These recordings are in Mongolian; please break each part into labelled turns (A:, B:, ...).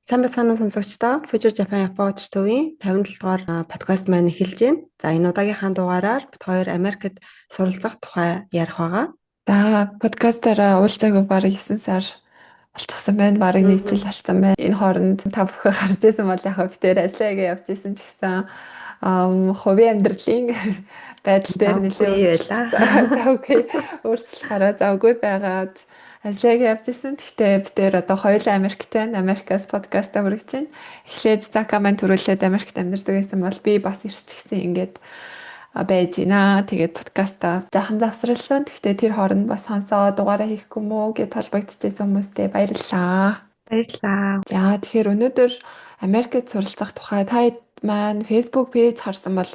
A: Сайн байцгаана уу сонсогчдоо. Future Japan Япон удирдлагын төвийн 57 дугаар подкаст маань эхэлж байна. За энэ удаагийнхаа дугаараар бид хоёр Америкт суралцах тухай ярих байгаа.
B: За подкастаараа уулзаагүй бараг 9 сар болчихсон байна. Бараг нэг жил болсон байна. Энэ хооронд та бүхэн харж байсан бол яг битээр ажиллаагаа явж исэн ч гэсэн хувийн амьдралын байдал дээр нэлээд
A: Завгүй байла.
B: завгүй өөрчлөлт гараад завгүй байгаад ажиллаагаа явж исэн. Гэхдээ битээр одоо хоёулаа Америкт байна. Америкаас подкаст аврагч байна. Эхлээд Зака маань төрүүлээд Америкт амьдардаг байсан бол би бас ирчихсэн ингээд байж гинэ. Тэгээд подкаста жаахан завсралсан. Гэхдээ тэр хооронд бас сонсоо дугаараа хийхгүй мүү гэж толбогдчихсэн хүмүүстээ баярлалаа.
A: Баярлалаа.
B: За тэгэхээр өнөөдөр Америкт суралцах тухай та маань Facebook пэйж харсан бол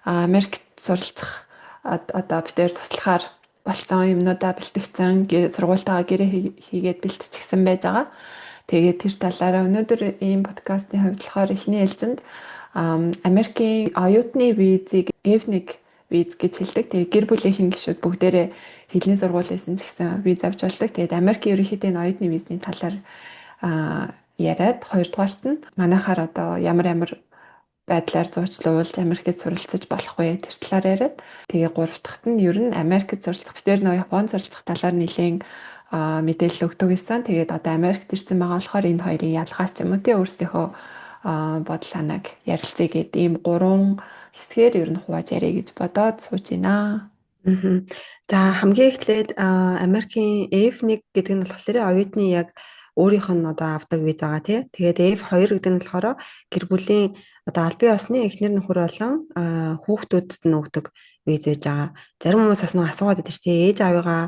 B: Америкт суралцах одоо битээр туслахаар болсон юмнуудаа бэлтгэсэн сургуультайгаа гэрээ хийгээд бэлтчихсэн байж байгаа. Тэгээд тэр талаараа өнөөдөр ийм подкастын хувьд болохоор эхний ээлжинд Америкийн оюутны визийг F1 виз гэж хэлдэг. Тэгээд гэр бүлийнх нь гишүүд бүгдээрээ хэлний сургууль байсан ч гэсэн виз авч болдог. Тэгээд Америкийн ерөнхийдөө оюутны визний талаар яриад хоёрдугаарт нь манайхаар одоо ямар байдлаар зуучлуулж Америкт суралцаж болох вэ? Тэр талаар яриад тэгээ гурав дахьт нь ер нь Америкт суралцах битэр нөө Японд суралцах талаар нэлээд мэдээлэл өгдөг гэсэн. Тэгээд одоо Америкт ирсэн байгаа болохоор энэ хоёрын ялгаа ч юм уу тий өөрсдийнхөө бодол санааг ярилцъя гэдэг ийм гурван хэсгээр ер нь хувааж ярих гэж бодоод сууж байна.
A: За хамгийн эхлээд Америкийн F1 гэдэг нь болохоор оюутны яг өөрийнх нь одоо авдаг виз байгаа тий. Тэгээд F2 гэдэг нь болохоор гэр бүлийн одоо аль бие усны эхнэр нөхөр болон хүүхдүүдэд нь өгдөг виз байж байгаа. Зарим хүмүүс бас нэг асуугаад байдаг шүү дээ. Ээж аавыгаа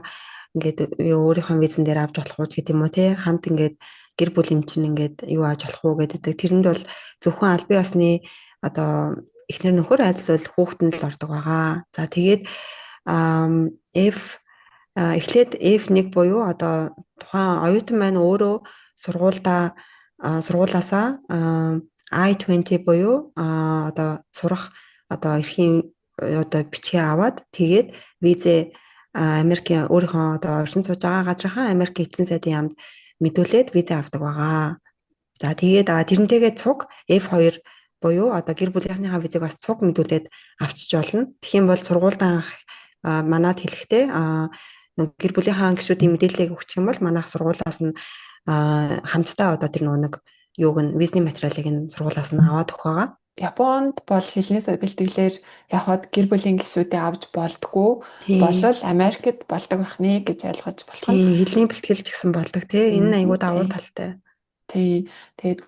A: ингээд өөрийнхөө визэн дээр авч болох уу гэдэг юм уу тий. Хамт ингээд гэр бүл юм чинь ингээд юу ааж болох уу гэдэг. Тэрэнд бол зөвхөн аль бие усны одоо эхнэр нөхөр айлсвал хүүхдэнд л ордог байгаа. За тэгээд эхлээд F1 буюу одоо тухайн оюутан маань өөрөө сургуулаасаа I-20 буюу одоо сурах одоо эрхийн одоо бичгээ аваад тэгээд визээ Америкийн өөрийнхөө одоо оршин сууж байгаа газрынхаа Америк эзэн сайдын яамд мэдүүлээд визээ авдаг байгаа. За тэгээд тэрнтэйгээ цуг F2 буюу одоо гэр бүлийнхнийхаа визийг бас цуг мэдүүлээд авчиж болно. Тэгэх юм бол сургуультай манад хэлэхдээ гэр бүлийнхаа гишүүдийн мэдээллийг өгчих юм бол манайх сургуулаас нь хамтдаа одоо тэр нэг юуг нь визний материалыг нь сургуулаас нь аваад өгөх байгаа.
B: Японд бол хэлнээс бэлтгэлээр явхад гэр бүлийн гишүүдээ авч болдгоо болвол Америкт болдог байх нэ гэж ойлгож болох нь.
A: Тийм хэлний бэлтгэл ч гэсэн болдог тий. Энэ аюул давуу талтай.
B: Тий. Тэгээд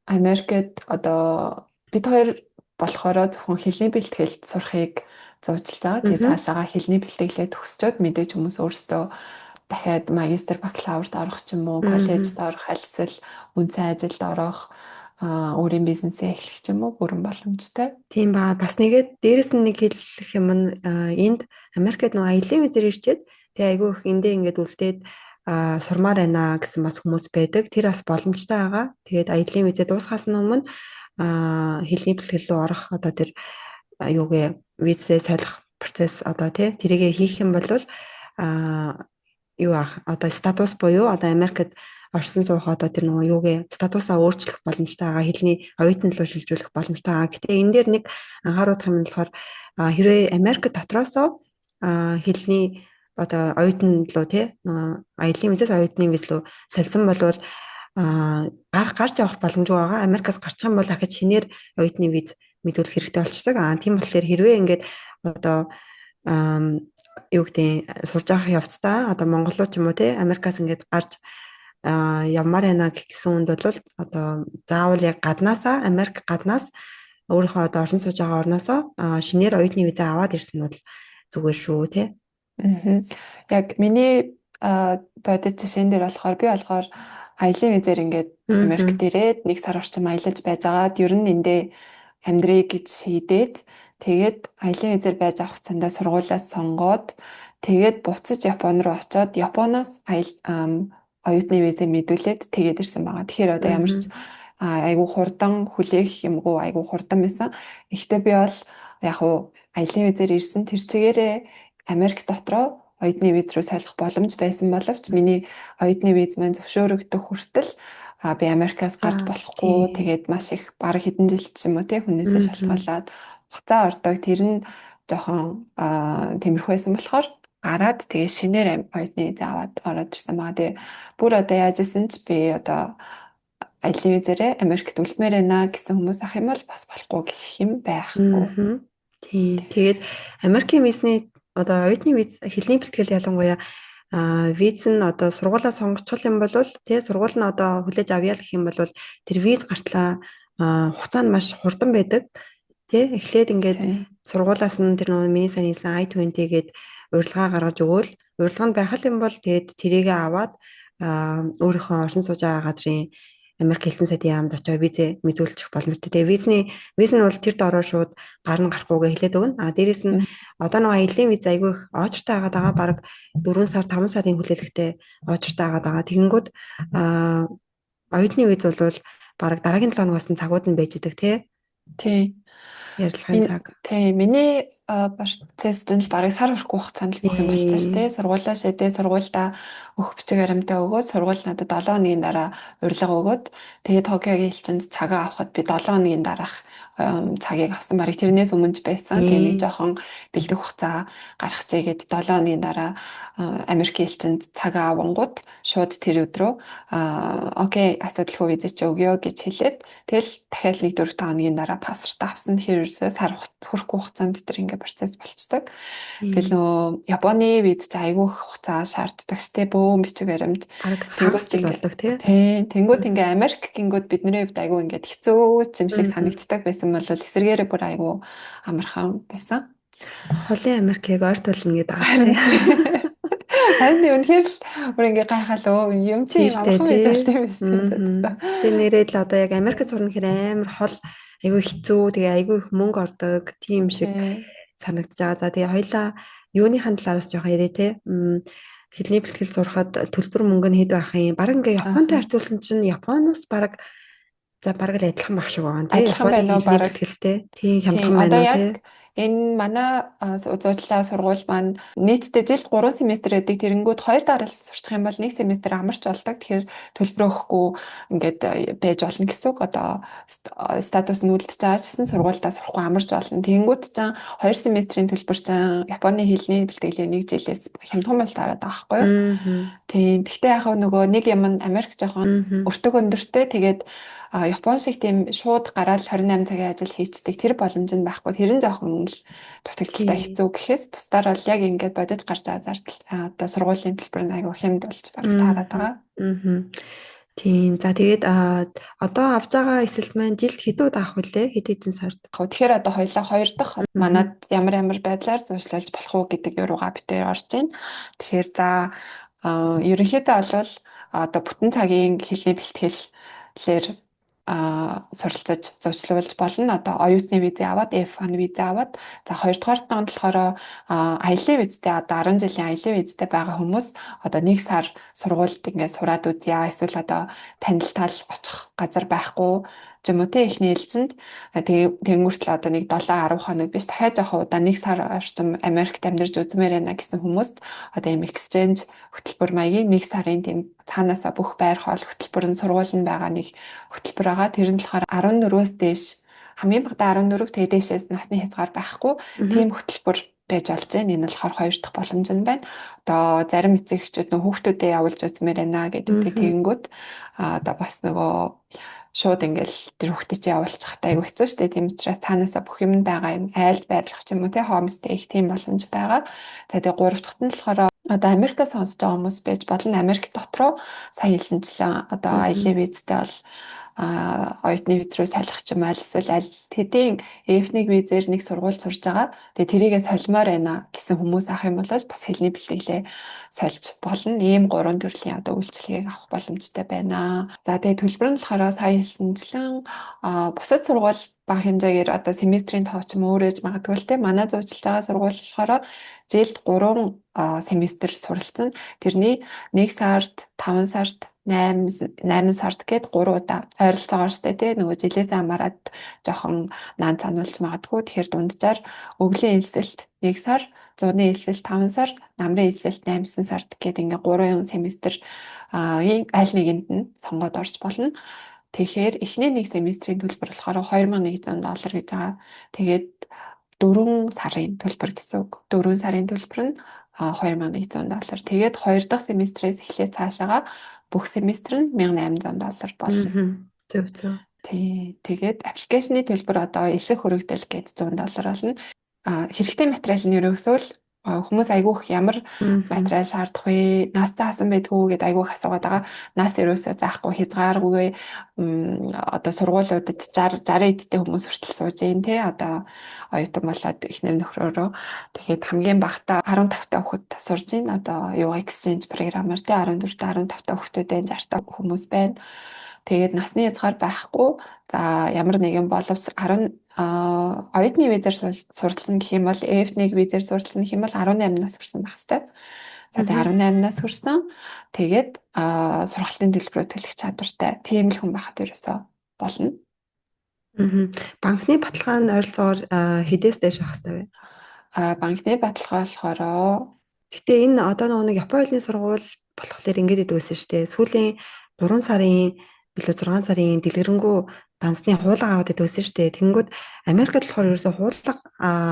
B: Америкт одоо бид хоёр болохоор зөвхөн хэлний бэлтгэлд сурахыг зуучлж байгаа. Тэгээд цаашаага хэлний бэлтгэлээ төгсчөөд мэдээж хүмүүс өөрсдөө дахиад магистр бакалаврт орох ч юм уу, коллежид орох, аль эсвэл үнцэн ажилд орох, өөрийн бизнесээ эхлэх ч юм уу бүрэн боломжтой.
A: Тийм ба бас нэгээд дээрэс нь нэг хэлэх юм нь энд Америкт нэг аялын визээр ирчээд тэгээ айгүй их эндээ ингээд үлдээд сурмаар байна гэсэн бас хүмүүс байдаг. Тэр бас боломжтой байгаа. Тэгээд аялын визээ дуусгахаас өмнө хэлний бэлтгэл рүү орох одоо тэр юугээ визээ солих процесс одоо тий тэрийгэ хийх юм бол юу одоо статус буюу одоо Америкт оршин суух одоо тэр нөгөө юугээ статусаа өөрчлөх боломжтой байгаа хэлний оюутан руу шилжүүлэх боломжтой байгаа. Гэтэ энэ дээр нэг анхааруулах юм болохоор хэрвээ Америк дотроосоо хэлний одоо оюутан руу тий аялын визээс оюутны виз рүү салсан болвол гарч явах боломжгүй байгаа. Америкаас гарчих юм бол дахиж шинээр оюутны виз мэдүүлэх хэрэгтэй болчихдог. Тийм болохоор хэрвээ ингээд одоо юу гэдэг сурж авах явцдаа одоо Монгол руу ч юм уу тий Америкаас ингээд гарч явмаар байна гэсэн үнд бол одоо заавал яг Америк гаднаас өөрийнхөө одоо оршин сууж байгаа орноосоо шинээр оюутны виза аваад ирсэн нь бол зүгээр шүү тий.
B: Яг миний бодит жишээн дээр болохоор би болохоор аялын визээр ингээд Америкт ирээд нэг сар орчим аялаж байжгаад ер нь эндээ амьдрий гэж шийдээд тэгээд аялын визээр байж авах цандаа сургуулиас сонгоод тэгээд буцаж Япон руу очоод Японоос оюутны визээ мэдүүлээд тэгээд ирсэн байгаа. Тэгэхээр одоо ямар ч айгүй хурдан хүлээх юмгүй айгүй хурдан байсан. Гэхдээ би бол яг уу аялын визээр ирсэн тэр чигээрээ Америк дотроо оюутны виз рүү салах боломж байсан боловч миний оюутны виз маань зөвшөөрөгдөх хүртэл би Америкаас гарч
A: За
B: болохгүй.
A: тий.
B: Тэгээд маш их бараг хэдэн жил ч юм уу тий хүнээсээ
A: Мгм.
B: шалтгаалаад хугацаа ордог. Тэр нь жоохон тиймэрхүү байсан болохоор гараад тэгээ шинээр оюутны виз аваад ороод ирсэн байгаа. Тэгээ бүр одоо яаж исэн ч би одоо аялын визээрээ Америкт үлдмээр байна гэсэн хүмүүс ах юм бол бас болохгүй гэх юм байхгүй.
A: Мгм. Тий. Тэгээд Америкийн визний одоо оюутны виз хэлний бэлтгэл ялангуяа виз нь одоо сургуулаа сонгочихвол юм бол тий сургууль нь одоо хүлээж авъя л гэх юм бол тэр виз гартлаа хугацаа нь маш хурдан байдаг. Тий эхлээд ингээд
B: Тий.
A: сургуулаас нь тэр нөгөө миний сайн хэлсэн I-20 гээд урилга гаргаж өгөөл урилганд байх юм бол тэгээд тэрийгээ аваад өөрийнхөө оршин сууж байгаа газрын Америк хэлсэн сайдын яамд очиж визээ мэдүүлчих боломжтой. Тэгээ виз нь бол тэр дороо шууд гарна гарахгүйгээ хэлээд өгнө. Дээрээс нь одоо нэг аяллийн виз айгүй их очертой байгаа даа. Бараг 4 сар 5 сарын хүлээлгтэй очертой байгаа даа. Тэгэнгүүт оюутны виз бол бараг дараагийн 7 хоногоос нь цагууд нь байж идэг тий.
B: Тий.
A: Ярилцлагын цаг.
B: Тий, миний процесс чинь л барыг сар хүрэхгүй хугацаанд л бүх юм болчихсон шүү дээ. Сургуулаа шидээ, сургуультай өгөх бичиг баримтаа өгөөд, сургууль надад 7 хоногийн дараа урилга өгөөд, тэгээд Токиогийн элчинд цагаа авахад би 7 хоногийн дараах цагийг авсан. Барыг тэрнээс өмнө ч байсан. Тэгээ нэг жоохон бэлдэх хугацаа гаргачихъя гэд 7 хоногийн дараа Америкийн элчинд цагаа авангууд шууд тэр өдрөө окей, асуудалгүй виз чи өгөө гэж хэлээд тэгэл дахиад нэг 4-5 хоногийн дараа паспорт авсан. Тэгэхээр сар хүрэхгүй хугацаанд тэр ингээ процесс болцдог. Тэгэл нөө Японы виз чи айгүй их хугацаа шаарддаг штэ бөөн бичиг баримт.
A: Бараг хагас жил болдог тий.
B: Тий. Тэнгүүд ингээ Америк гингүүд бидний хувьд айгүй ингээ хэцүү юм шиг санагддаг байсан бол эсэргээрээ бүр айгүй амархан байсан.
A: Холын Америкийг ойр тулна гэдэг байгаа тий.
B: Харин үнэхээр л бүр ингээ гайхалаа юм чи юм амархан байж болт юм биш гэж бодсон.
A: Гэтэ нэрээ л одоо яг Америкт сурна гэхээр амар хол айгүй хэцүү тэгээ айгүй их мөнгө ордог тийм шиг санагдаж байгаа. За тэгээ хоёлаа юуныхаа талаараас жоох ярэ те. Хэлний бэлтгэл зурхад төлбөр мөнгө нь хэд байх юм. Бараг ингээ Японтай харьцуулсан чинь Японоос бараг л адилхан баг шиг байгаа тий.
B: Адилхан байна уу
A: Хэлний
B: бараг.
A: бэлтгэлтэй. Тийм хямдхан байна уу тий.
B: Энэ манай зурчилж байгаа сургууль маань нийтдээ жилд 3 семестр байдаг. Тэрэнгүүд 2 дараалал сурчих юм бол 1 семестр амарч болдог. Тэгэхээр төлбөрөө өгөхгүй ингээд байж болно гэсэн үг. Одоо статус нь үлдчихэж байгаа ч гэсэн сургуультай сурахгүй амарч болно. Тэнгүүд ч 2 семестрийн төлбөр чинь Японы хэлний бэлтгэлийн 1 жилээс хямдхан болж тараад байгаа байхгүй юу? Тийм. Гэхдээ яг нөгөө нэг юм Америк жоохон өртөг өндөртэй. Тэгээд Япон шиг тийм шууд гараад 28 цагийн ажил хийцдэг тэр боломж нь байхгүй. Тэр нь жоохон л дутагдaltaй хэцүү гэхээс бусдаар бол яг ингээд бодит гарч байгаа зардал одоо сургуулийн төлбөр нь айгүй хямд болж бараг таарат байгаа.
A: Тийм. За тэгээд одоо авж байгаа эсэлт маань жилд хэдүүд авах вүлээ? Хэд хэдэн сард?
B: Тэгэхээр одоо хоёлаа 2 дахь манад ямар байдлаар зуршлуулж болох уу гэдэг юугаа битээр орж байна. Тэгэхээр за ерөнхийдөө бол одоо бүтэн цагийн хэлний бэлтгэлээр суралцаж зурчлуулж болно. Одоо оюутны визээ аваад F1 визээ аваад за хоёрдугаар танд болохоор аялын визтэй одоо 10 жилийн аялын визтэй байгаа хүмүүс одоо 1 сар сургуульд ингээд сураад үзье. Эсвэл одоо танил тал очих газар байхгүй ч юм уу те эхний ээлжинд тэнгуүртэл одоо нэг 7-10 хоног биш дахиад жоох удаа 1 сар орчим Америкт амьдарч үзмээр байна гэсэн хүмүүст одоо юм exchange хөтөлбөр маягийн 1 сарын тийм цаанаасаа бүх байр хоол хөтөлбөр нь сургуулийн байгаа нэг хөтөлбөр байгаа. Тэр нь болохоор 14-өөс дээш хамгийн багадаа 14 тэгээ дээшээс насны хязгаар байхгүй тийм хөтөлбөр байж болж байна. Энэ болохоор 2 дахь боломж нь байна. Одоо зарим эцэг эхчүүд нөх хүүхдүүдэд явуулж үзмээр байна гэдэг тэгэнгүүт одоо бас нөгөө шууд ингээл тэр хүүхдээ чи явуулчих та айгу хэцүү шттэ. Тийм учраас цаанаасаа бүх юм байгаа юм айлд байрлах ч юм уу те хомстей их тийм боломж байгаа. За тэгээ 3 дахьт нь болохоор одоо Америкаас сонсож байгаа хүмүүс байж болно. Америк дотроо сая хэлсэнчлэн одоо аялын визтэй бол оюутны виз рүү салах ч юм эсвэл аль хэдийн F1 визээр нэг сургууль сурж байгаа. Тэгээ тэрийгээ солимоор байна гэсэн хүмүүс ах юм бол бас хэлний бэлтгэлээ сольж болно. Ийм 3 төрлийн одоо үйлчлэгийг авах боломжтой байна. За тэгээ төлбөр нь болохоор сая хэлсэнчлэн бусад сургууль бага хэмжээгээр одоо семестрийн тооч юм өөрөөж магадгүй л те манай зурчилж байгаа сургууль болохоор жилд 3 семестр суралцсан. Тэрний 1 сард, 5 сард, 8 сард гээд 3 удаа ойролцоогоор штэ тий нөгөө жилээс хамаарат жоохон наан цануулж магадгүй. Тэгэхээр дунджаар өвлийн элсэлт 1 сар, зуны элсэлт 5 сар, намрын элсэлт 8 сард гээд ингээ 3 семестр аль нэгэнд нь сонгоод орж болно. Тэгэхээр эхний нэг семестрийн төлбөр болохоор $2,100 гэж байгаа. Тэгээд 4 сарын төлбөр гэсэн үг. 4 сарын төлбөр нь $2,100. Тэгээд 2 дахь семестрээс эхлээд цаашаага бүх семестр нь $1,800 болно.
A: Зөв зөв.
B: Тий. Тэгээд аппликейшны төлбөр одоо эсэх хөрөгдөл гээд $100 болно. Хэрэгтэй материал нь ерөөсөө л хүмүүс айгүйх ямар материал шаардах вэ? Наастай хасан байдгүй гэдээ айгүйх асуугаад байгаа. Наас ерөөсөө заахгүй хязгааргүй одоо сургуулиудад 60 эдтэй хүмүүс хүртэл сууж гин тий. Одоо оюутан болоод эхнэр нөхрөөрөө тэгээд хамгийн багтаа 15 та хүүхэд сурж гин. Одоо юу exchange програмаар тий 14 та 15 та хүүхдүүдээ 60 та хүмүүс байна. Тэгээд насны хязгаар байхгүй. За ямар нэгэн боловс оюутны визээр суралцсан гэх юм бол EF1 визээр суралцсан гэх юм бол 18 нас хүрсэн байх хэрэгтэй. За тэгээ 18 нас хүрсэн. Тэгээд сургалтын төлбөрөө төлөх чадвартай тийм л хүн байхад ерөөсөө болно.
A: Банкны баталгааны ойролцоогоор хэдээс дээш байх хэрэгтэй вэ?
B: Банкны баталгаа болохоор
A: гэтээ энэ одоо нэг Японы хэлний сургууль болохоор ингэж идэг байсан шүү дээ. Сүүлийн 3 сарын билүү 6 сарын дэлгэрэнгүй дансны хуулга аваад идвэсэн шүү дээ. Тэнгүүд Америкт болохоор ерөөсөө хуулга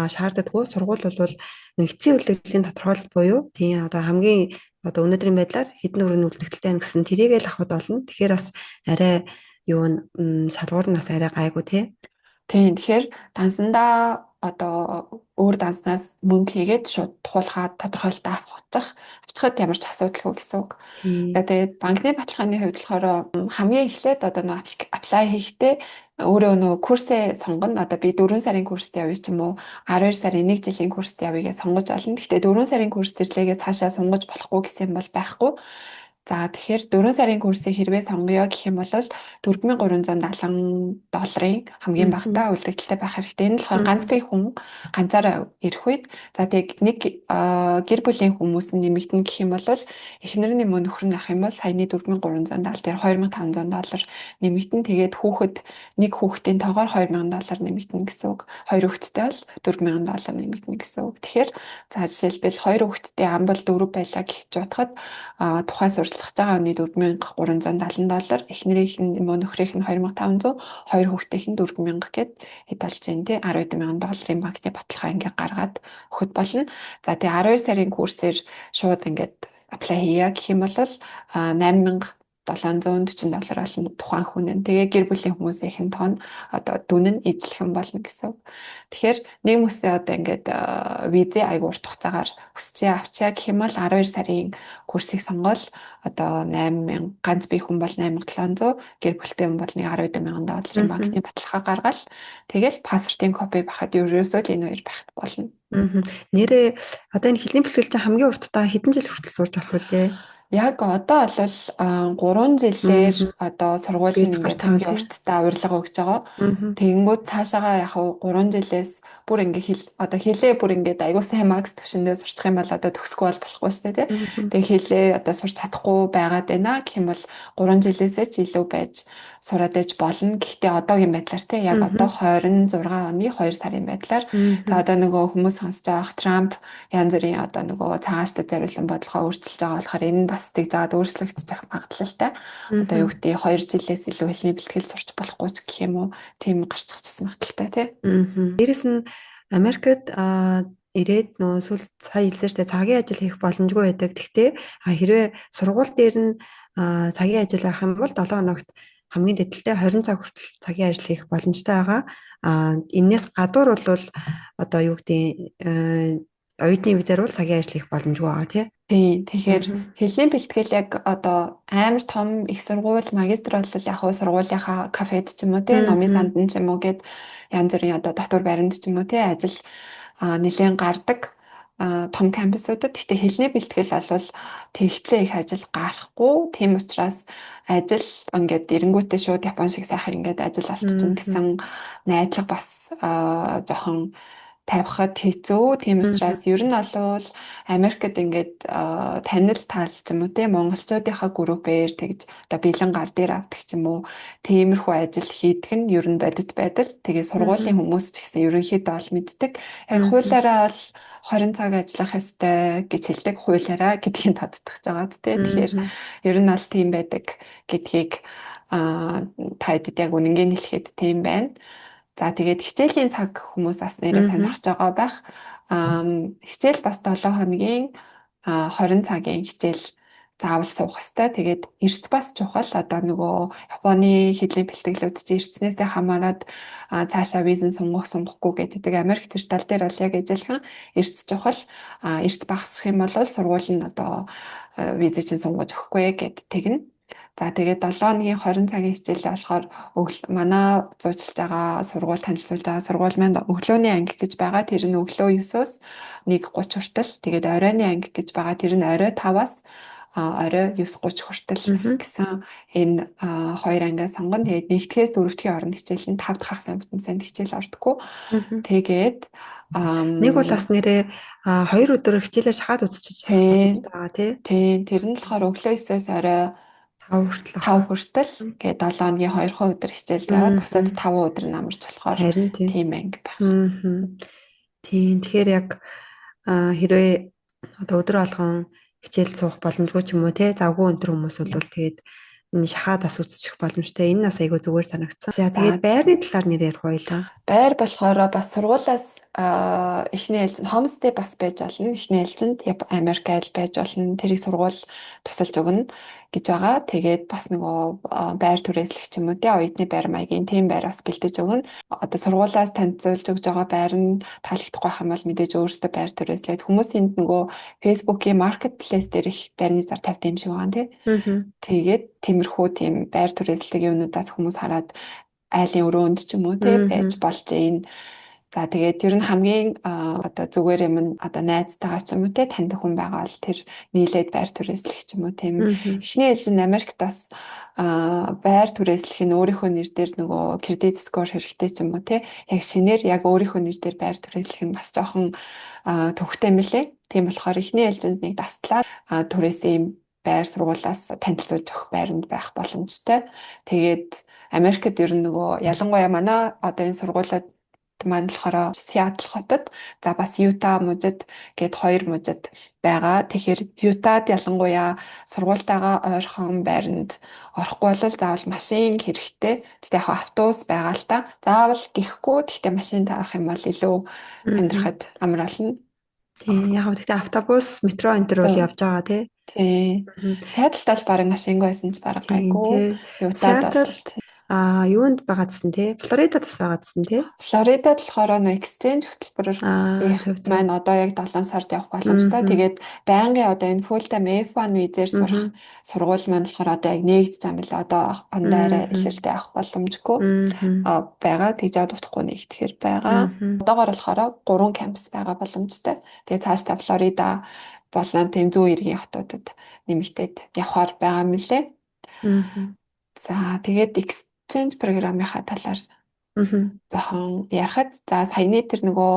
A: шаарддаггүй. Сургууль бол нэг эцсийн үйлдвэрлэлийн тодорхойлолт буюу тийм одоо хамгийн одоо өнөөдрийн байдлаар хэдэн өрөөний үлдэгдэлтэй байна гэсэн тэрийгээ л авах болно. Тэгэхээр бас арай юу шалгуур нь бас арай гайгүй тий.
B: Тийм. Тэгэхээр дансандаа одоо өөр данснаас мөнгө хийгээд шууд туулахад тодорхойлолт авчихад ямар ч асуудалгүй гэсэн үг. Тэгээд банкны баталгааны хувьд болохоор хамгийн эхлээд одоо нэг apply хийхдээ өөрөө нөгөө курсээ сонгоно. Одоо би 4 сарын курст явъя ч юм уу 12 сарын 1 жилийн курст явъя гэж сонгож олно. Гэхдээ 4 сарын курс төрлөөгээ цаашаа сонгож болохгүй гэсэн юм бол байхгүй. За тэгэхээр 4 сарын курсыг хэрвээ сонгоё гэх юм бол $4,370 хамгийн багтаа үлдэгдэлтэй байх хэрэгтэй. Энэ болохоор ганц бие хүн ганцаараа ирэх үед за тэг нэг гэр бүлийн хүмүүс нэмэгдэнэ гэх юм бол эхнэрний мөн нөхөр нь ах юм бол саяны $4,370 дээр $2,500 нэмэгдэн. Тэгээд нэг хүүхдийн тоогоор $2,000 нэмэгдэнэ гэсэн үг. 2 хүүхэдтэй бол $4,000 нэмэгдэнэ гэсэн үг. Тэгэхээр за жишээлбэл 2 хүүхэдтэй ам бол 4 байлаа гэж бодоход тухайн суралцах байгаа хүний $4,370, эхнэрийнх нь нөхрийнх нь $2,500, 2 хүүхдийнх нь $4,000 гэд хэд болж байна те $12,000 банкны баталгаа ингээ гаргаад өгөхөд болно. За тэгээ 12 сарын курсээр шууд ингээд apply хийя гэх юм бол $8,740 болно тухайн хүн нь. Тэгээ гэр бүлийн хүмүүсийн тоон одоо дүн нь ижлэх юм болно гэсэн үг. Тэгэхээр нэг хүмүүсээ одоо ингээд визээ айгуу урт хугацаагаар өсчээ авчаа гэх юм бол 12 сарын курсыг сонгоод одоо 8,000 ганц бие хүн бол 8,700, гэр бүлтэй хүн бол $12,000 банкны баталгаа гаргаад тэгэл паспортын копи байхад ерөөсөө л энэ хоёр байхад болно.
A: Нэрээ одоо энэ хэлний бэлтгэлтэй хамгийн уртдаа хэдэн жил хүртэл сурч болох вүлээ?
B: Яг одоо бол 3 жилээр одоо сургуулийн ингээд хамгийн уртдаа урилга өгч байгаа. Тэгэнгүүт цаашаага яг 3 жилээс бүр ингээд одоо хилээ бүр ингээд аягүй сайн макс төвшөндөө сурчих юм бол одоо төгсөхгүй болохгүй шүү дээ тий. Тэгээ хилээ одоо сурч чадахгүй байгаад байна гэх юм бол 3 жилээсээ ч илүү байж сураад ээж болно. Гэхдээ одоогийн байдлаар тий яг одоо 26 оны 2 сарын байдлаар тэгээ одоо нөгөө хүмүүс сонсож байгаа Трамп янз бүрийн одоо нөгөө цаашдаа зориулсан бодлогоо өөрчилж байгаа болохоор энэ бас тэгж жаад өөрчлөгдөж авах магадлалтай. Одоо юу гэдэг 2 жилээс илүү хэлний бэлтгэл сурч болохгүй ч гэх юм уу тийм гарччихсан магадлалтай тий.
A: Дээрэс нь Америкт ирээд нөө сүүл сая хэлсэнтэй цагийн ажил хийх боломжгүй байдаг. Гэхдээ хэрвээ сургууль дээр нь цагийн ажил байх юм бол 7 хоногт хамгийн дээдэлтэй 20 цаг хүртэл цагийн ажил хийх боломжтой байгаа. Энээс гадуур бол одоо юу гэдэг оюутны визээр бол цагийн ажил хийх боломжгүй байгаа тий.
B: Тэгэхээр хэлний бэлтгэл яг одоо амар том их сургууль магистр бол яг сургуулийнхаа кафед ч юм уу тий номын сандан ч юм уу гэд янз бүрийн одоо дотор баримт ч юм уу тий ажил нэлээд гардаг том кампусуудад. Гэхдээ хэлний бэлтгэл бол тэгтлээ их ажил гарахгүй. Тийм учраас ажил ингээд эренгүүтээ шууд Япон шиг сайхан ингээд ажил олчихно гэсэн найдлага бас жоохон тавихад хэцүү. Тийм учраас ер нь олвол Америкт ингээд танил тал ч юм уу те монголчуудынхаа группээр тэгж одоо бэлэн гар дээр авдаг ч юм уу тиймэрхүү ажил хийдэг нь ер нь бодит байдал. Тэгээ сургуулийн хүмүүс ч гэсэн ерөнхийдөө ол мэддэг. Яг хуулиараа бол 20 цаг ажиллах ёстой гэж хэлдэг хуулиараа гэдгийг тодтогч байгаа те. Тэгэхээр ер нь бол тийм байдаг гэдгийг таад яг үнэнгээ хэлэхэд тийм байна. За тэгээд хичээлийн цаг хүмүүс бас нэрээ сонирхож байгаа байх. Хичээл бас 7 хоногийн 20 цагийн хичээл заавал суух хэрэгтэй. Тэгээд эрс бас чухал. Одоо нөгөө Японы хэлний бэлтгэлүүд чи эрснээсээ хамаарат цаашаа визэн сонгохгүй гэдэг. Америк тэр тал дээр бол яг ажиллахан эрс чухал. Эрс багасчих юм бол сургууль нь одоо визээ чинь сонгож өгөхгүй гэд тэгнэ. За тэгээд 7 хоногийн 20 цагийн хичээлээ болохоор манай зуучилж байгаа сургууль танилцуулж байгаа сургууль маань өглөөний анги гэж байгаа. Тэр нь өглөө 9-өөс 1:30 хүртэл. Тэгээд оройны анги гэж байгаа. Тэр нь орой 5-аас орой 9:30 хүртэл гэсэн энэ хоёр ангиас сонгоно. Тэгээд 1-ээс 4-р хооронд хичээл нь 5 дахь хагас амтнасанд хичээл ордоггүй. Тэгээд
A: нэг бол бас нэрээ 2 өдөр хичээлээ шахаад үзчихэж байгаа тий.
B: Тэр нь болохоор өглөө 9-ээс орой 5 хүртэл гээд 7 хоногийн 2 өдөр хичээл яваад бусад 5 өдөр намарч болохоор тийм анги байх.
A: Тийм. Тэгэхээр яг хэрвээ одоо өдөр болгон хичээл суух боломжгүй ч юм уу те завгүй өндөр хүмүүс бол тэгээд энэ шахаад бас үзчих боломжтой. Энэ нас айгүй зүгээр санагдсан. За тэгээд байрны талаар нэр ярих байлаа.
B: Байр болохоор бас сургуулиас эхний ээлжинд homestay бас байж болно. Эхний ээлжинд Америк айл байж болно. Тэрийг сургууль тусалж өгнө гэж байгаа. Тэгээд бас нөгөө байр түрээслэх ч юм уу тий оюутны байр маягийн тийм байр бас бэлдэж өгнө. Одоо сургуулиас танилцуулж өгж байгаа байр нь таалагдахгүй хам бол мэдээж өөрөөсөө байр түрээслээд хүмүүс энд нөгөө Facebook-ийн marketplace дээр их байрны зар тавьдаг юм шиг байгаа тий. Тэгээд тиймэрхүү тийм байр түрээслэх юмнуудаас хүмүүс хараад айлын өрөөнд ч юм уу тий байж болж байна. За тэгээд ер нь хамгийн одоо зүгээр юм нь одоо найзтайгаа ч юм уу те танд хүн байгаа бол тэр нийлээд байр түрээслэх ч юм уу тийм. Эхний ээлжинд Америкт бас байр түрээслэх нь өөрийнхөө нэр дээр нөгөө кредит скор хэрэгтэй ч юм уу те яг шинээр яг өөрийнхөө нэр дээр байр түрээслэх нь бас жоохон төвхтэй мөлий. Тийм болохоор эхний ээлжинд нэг дастлаад түрээсэн байр сургуулиас танилцуулж өгөх байранд байх боломжтой. Тэгээд Америкт ер нь нөгөө ялангуяа манай одоо энэ сургуулиуд маань болохоор Сиэтл хотод за бас Юта мужид гээд 2 мужид байгаа. Тэгэхээр Ютад ялангуяа сургуультайгаа ойрхон байранд орохгүй бол заавал машин хэрэгтэй. Тэгтээ яг автобус байгаа л та. Заавал гихгүй тэгтээ машин таах юм бол илүү амьдрахад амар болно.
A: Тийм яг гэхдээ автобус, метро энэ төр бол явж байгаа тий.
B: Тий. Сиэтлд бол бараг машингүй байсан ч бараг гайгүй. Ютад бол
A: юунд байгаадсэн те Флоридад бас байгаадсэн те
B: Флоридад болохоор нөө exchange хөтөлбөрөөр маань одоо яг 7 сард явах боломжтой. Тэгээд байнгын одоо энэ full time F1 визээр сурах сургууль маань болохоор одоо яг нэгдэж байгаа юм билээ. Одоо ондоорой эсэлтэй авах боломжгүй байгаа. Тэгж аваад утахгүй нэгтгэхэр байгаа. Одоогоор болохоор 3 кампус байгаа боломжтой. Тэгээд цаашдаа Флорида болон тэм зүүн иргэн хотуудад нэмэгдээд явахаар байгаа юм лээ. За тэгээд exchange програмынхаа талаар жоохон ярихад за саяны тэр нөгөө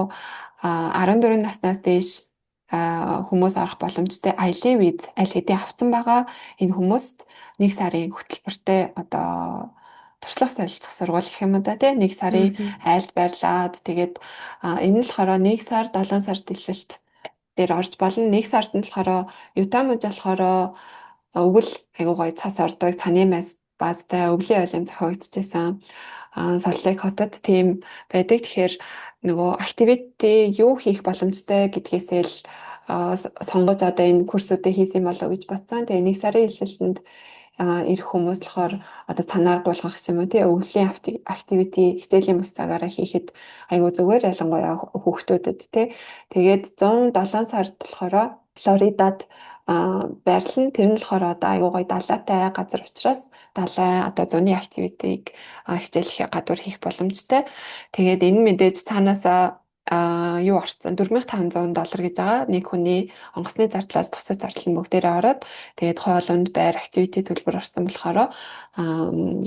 B: 14 наснаас дээш хүмүүс орох боломжтой аялын виз аль хэдийн авсан байгаа. Энэ хүмүүст 1 сарын хөтөлбөртэй одоо туршлага солилцох сургууль гэх юм да тий 1 сарын айлд байрлаад тэгээд энэ нь болохоор 1 сар 7 сар дэлсэлт дээр орж болно. 1 сард нь болохоор Юта мужид болохоор өвөл айгуу гоё цас ордог цаны баазтай өвлийн ойлын зохиогдчихсан Соллейк хотод тийм байдаг. Тэгэхээр нөгөө активити юу хийх боломжтой гэдгээсээ л сонгож одоо энэ курсуудыг хийсэн болов гэж бодсон. Тэгээ 1 сарын хэлсэлтэнд ирэх хүмүүс болохоор одоо санаар гулгах юм уу тий өвлийн активити хичээлийн бус цагаараа хийхэд айгуу зүгээр ялангуяа хүүхдүүдэд тий. Тэгээд 107 сард болохоор Флоридад байрлал нь тэр нь болохоор одоо аюу гой далайтай газар учраас далай одоо зуны активитиг хичээлэх гадуур хийх боломжтой. Тэгээд энэ мэдээж цаанаасаа юу орцсон $4,500 гэж байгаа. Нэг хүний онгоцны зардлаас бусад зардал нь бүгдээрээ ороод тэгээд хоолунд байр активити төлбөр орсон болохоор